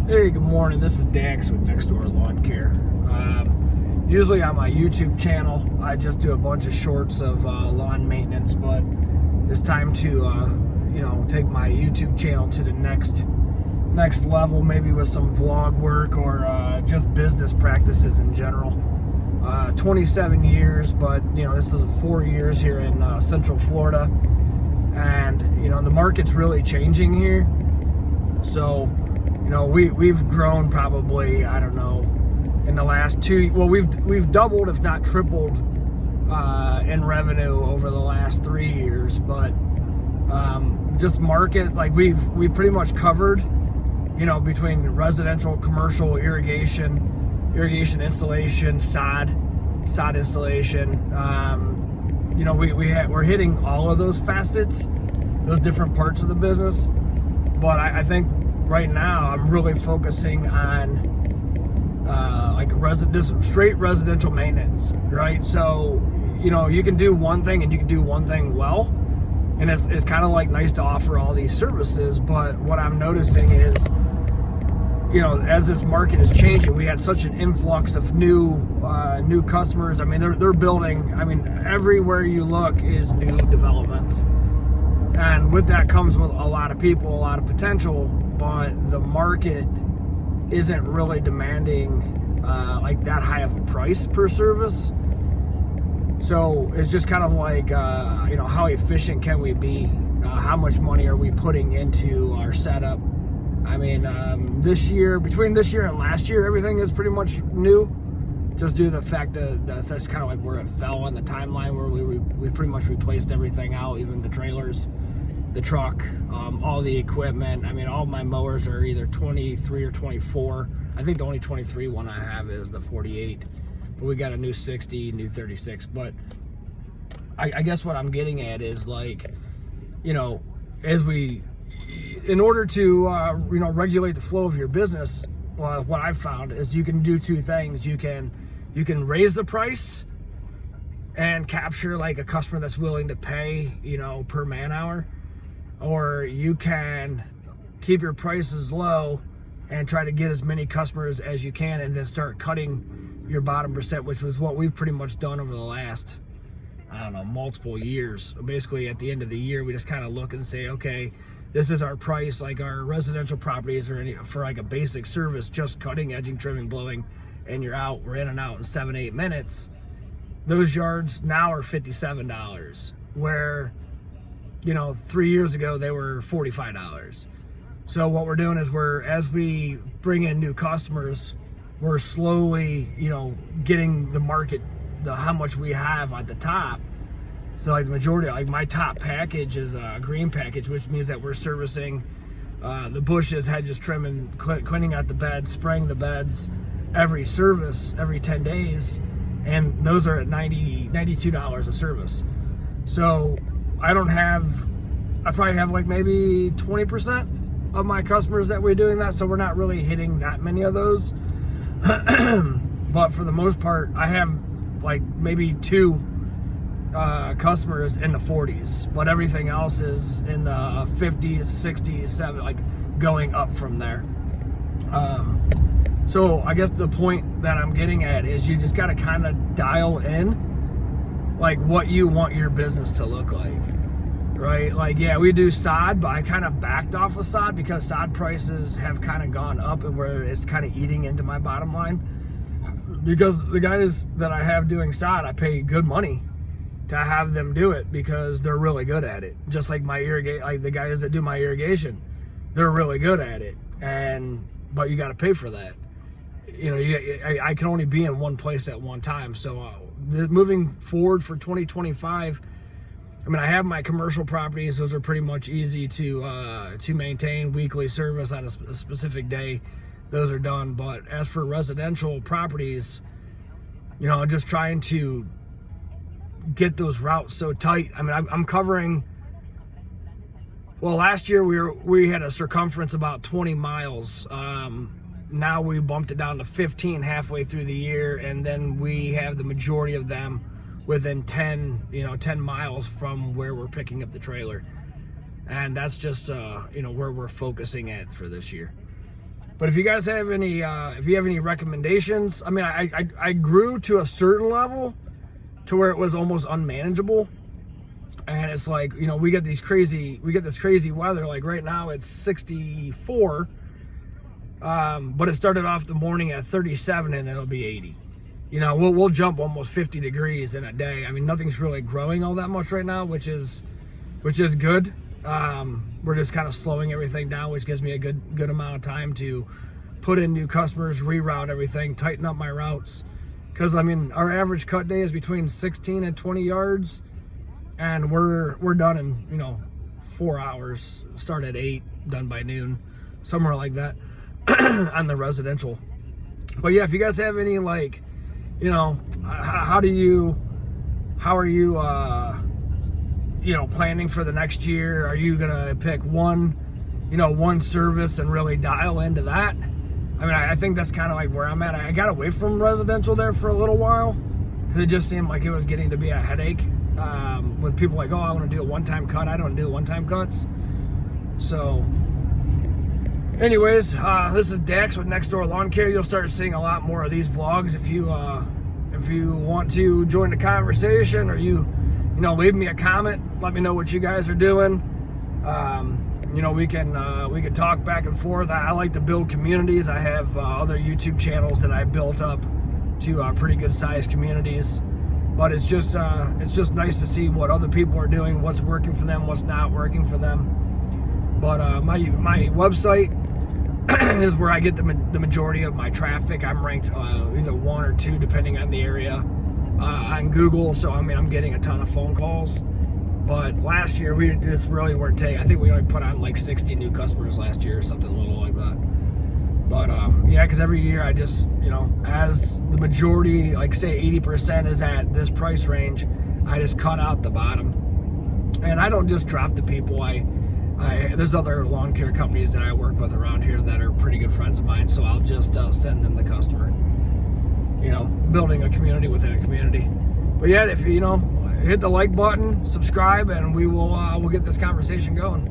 Hey, good morning. This is Dax with Next Door Lawn Care. Usually on my YouTube channel, I just do a bunch of shorts of lawn maintenance, but it's time to, take my YouTube channel to the next level, maybe with some vlog work or just business practices in general. 27 years, but this is 4 years here in Central Florida, and the market's really changing here. So we've grown probably, I don't know, in the last we've doubled, if not tripled, in revenue over the last 3 years. But just market, like we've pretty much covered, between residential, commercial, irrigation installation, sod installation. We're hitting all of those facets, those different parts of the business. But I think right now I'm really focusing on just straight residential maintenance, right? So you can do one thing and you can do one thing well, and it's kind of like nice to offer all these services. But what I'm noticing is, as this market is changing, we had such an influx of new customers. I mean, they're building. I mean, everywhere you look is new developments, and with that comes with a lot of people, a lot of potential. But the market isn't really demanding like that high of a price per service. So it's just kind of like, how efficient can we be? How much money are we putting into our setup? I mean, between this year and last year, everything is pretty much new. Just due to the fact that that's kind of like where it fell on the timeline, where we pretty much replaced everything out, even the trailers, the truck, all the equipment. I mean, all my mowers are either 23 or 24. I think the only 23 one I have is the 48. But we got a new 60, new 36. But I guess what I'm getting at is, like, in order to regulate the flow of your business, what I've found is you can do two things. You can raise the price and capture like a customer that's willing to pay, per man hour, or you can keep your prices low and try to get as many customers as you can, and then start cutting your bottom percent, which was what we've pretty much done over the last, I don't know, multiple years. Basically, at the end of the year, we just kind of look and say, okay, this is our price. Like our residential properties for like a basic service, just cutting, edging, trimming, blowing, and you're out. We're in and out in 7-8 minutes. Those yards now are $57, where 3 years ago they were $45. So what we're doing is as we bring in new customers, we're slowly, getting the market, how much we have at the top. So like the majority, like my top package is a green package, which means that we're servicing the bushes, hedges, trimming, cleaning out the beds, spraying the beds, every service every 10 days. And those are at $92 a service. So I probably have like maybe 20% of my customers that we're doing that. So we're not really hitting that many of those. But for the most part, I have like maybe 2 customers in the 40s, but everything else is in the 50s, 60s, 70s, like going up from there. So I guess the point that I'm getting at is you just got to kind of dial in like what you want your business to look like, right? Like, yeah, we do sod, but I kind of backed off of sod because sod prices have kind of gone up, and where it's kind of eating into my bottom line. Because the guys that I have doing sod, I pay good money to have them do it because they're really good at it. Just like the guys that do my irrigation, they're really good at it. But you got to pay for that. I can only be in one place at one time. So moving forward for 2025, I mean, I have my commercial properties. Those are pretty much easy to maintain. Weekly service on a specific day, those are done. But as for residential properties, I'm just trying to get those routes so tight. I mean, I'm covering. Well, last year we had a circumference about 20 miles. Now we bumped it down to 15 halfway through the year, and then we have the majority of them within 10 miles from where we're picking up the trailer. And that's just, where we're focusing at for this year. But if you guys have any, if you have any recommendations, I mean, I grew to a certain level to where it was almost unmanageable. And it's like, you know, we get this crazy weather. Like right now it's 64, but it started off the morning at 37 and it'll be 80. You know, we'll jump almost 50 degrees in a day. I mean, nothing's really growing all that much right now, which is good. We're just kind of slowing everything down, which gives me a good amount of time to put in new customers, reroute everything, tighten up my routes. Because I mean, our average cut day is between 16 and 20 yards, and we're done in, you know, 4 hours. Start at 8, done by noon, somewhere like that on the residential. But yeah, if you guys have any, like, you know, how are you you know, planning for the next year? Are you gonna pick one service and really dial into that? I mean, I think that's kind of like where I'm at. I got away from residential there for a little while because it just seemed like it was getting to be a headache with people like, oh, I want to do a one-time cut. I don't do one-time cuts. So anyways, this is Dax with Next Door Lawn Care. You'll start seeing a lot more of these vlogs if you want to join the conversation, or you know, leave me a comment. Let me know what you guys are doing. You know, we can talk back and forth. I like to build communities. I have other YouTube channels that I built up to pretty good sized communities. But it's just nice to see what other people are doing, what's working for them, what's not working for them. But my website is where I get the majority of my traffic. I'm ranked either 1 or 2 depending on the area on Google. So I mean, I'm getting a ton of phone calls. But last year we just really weren't taking. I think we only put on like 60 new customers last year or something, a little like that. But yeah, because every year I just, you know, as the majority, like say 80% is at this price range, I just cut out the bottom. And I don't just drop the people. There's other lawn care companies that I work with around here that are pretty good friends of mine, so I'll just send them the customer. You know, building a community within a community. But yeah, if you know, hit the like button, subscribe, and we'll get this conversation going.